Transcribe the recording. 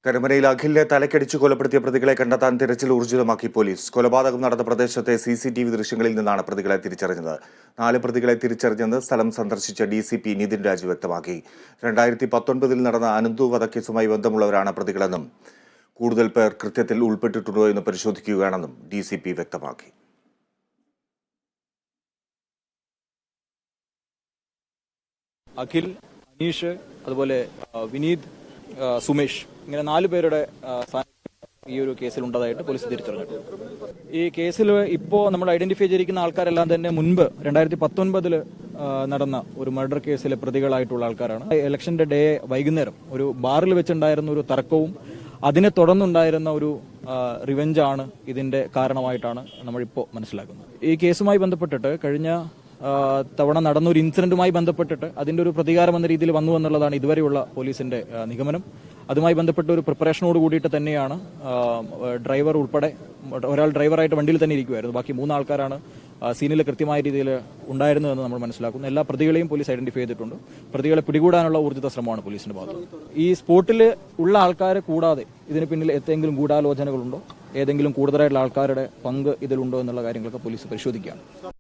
കരമനയിൽ അഖിലിനെ തലക്കടിച്ചു കൊലപ്പെടുത്തിയ പ്രതികളെ കണ്ടെത്താൻ തിരച്ചിൽ ഊർജിതമാക്കി പോലീസ്. കൊലപാതകം നടന്ന പ്രദേശത്തെ CCTV ദൃശ്യങ്ങളിൽ നിന്നാണ് പ്രതികളെ തിരിച്ചറിഞ്ഞത്. 4 പ്രതികളെ തിരിച്ചറിഞ്ഞെന്ന് സ്ഥലം സന്ദർശിച്ച DCP നിതിൻ രാജ് വ്യക്തമാക്കി. 2019 നടന്ന അനന്തു വധക്കേസുമായി ബന്ധമുള്ളവരാണ് പ്രതികളെന്നും കൂടുതൽ പേർ കൃത്യത്തിൽ ഉൾപ്പെട്ടിട്ടുണ്ടോ എന്ന് പരിശോധിക്കുകയാണെന്നും DCP വ്യക്തമാക്കി. അഖിൽ, അനീഷ്, അതുപോലെ വിനീത്, സുമേഷ്, ഇങ്ങനെ 4 പേരുടെ ഈ ഒരു കേസിൽ ഉണ്ടതായിട്ട് പോലീസ് തിരിച്ചറിഞ്ഞു. ഈ കേസിൽ ഇപ്പോൾ നമ്മൾ ഐഡന്റിഫൈ ചെയ്തിരിക്കുന്ന ആൾക്കാരെല്ലാം തന്നെ മുൻപ് 2019 നടന്ന ഒരു മർഡർ കേസിലെ പ്രതികളായിട്ടുള്ള ആൾക്കാരാണ്. ഇലക്ഷന്റെ ഡേ വൈകുന്നേരം ഒരു ബാറിൽ വെച്ചുണ്ടായിരുന്ന ഒരു തർക്കവും അതിനെ തുടർന്നുണ്ടായിരുന്ന ഒരു റിവെഞ്ചാണ് ഇതിന്റെ കാരണമായിട്ടാണ് നമ്മളിപ്പോൾ മനസ്സിലാക്കുന്നത്. ഈ കേസുമായി ബന്ധപ്പെട്ടിട്ട് കഴിഞ്ഞ തവണ നടന്ന ഒരു ഇൻസിഡന്റുമായി ബന്ധപ്പെട്ടിട്ട് അതിന്റെ ഒരു പ്രതികാരം എന്ന രീതിയിൽ വന്നു എന്നുള്ളതാണ് ഇതുവരെയുള്ള പോലീസിന്റെ നിഗമനം. അതുമായി ബന്ധപ്പെട്ട ഒരു പ്രിപ്പറേഷനോട് കൂടിയിട്ട് തന്നെയാണ് ഡ്രൈവർ ഉൾപ്പെടെ ഒരാൾ ഡ്രൈവറായിട്ട് വണ്ടിയിൽ തന്നെ ഇരിക്കുമായിരുന്നു. ബാക്കി 3 ആൾക്കാരാണ് സീനിൽ കൃത്യമായ രീതിയിൽ ഉണ്ടായിരുന്നതെന്ന് നമ്മൾ മനസ്സിലാക്കുന്നു. എല്ലാ പ്രതികളെയും പോലീസ് ഐഡന്റിഫൈ ചെയ്തിട്ടുണ്ട്. പ്രതികളെ പിടികൂടാനുള്ള ഊർജിത ശ്രമമാണ് പോലീസിന്റെ ഭാഗത്ത്. ഈ സ്പോട്ടിൽ ഉള്ള ആൾക്കാരെ കൂടാതെ ഇതിന് പിന്നിൽ എന്തെങ്കിലും ഗൂഢാലോചനകളുണ്ടോ, ഏതെങ്കിലും കൂടുതലായിട്ടുള്ള ആൾക്കാരുടെ പങ്ക് ഇതിലുണ്ടോ എന്നുള്ള കാര്യങ്ങളൊക്കെ പോലീസ് പരിശോധിക്കുകയാണ്.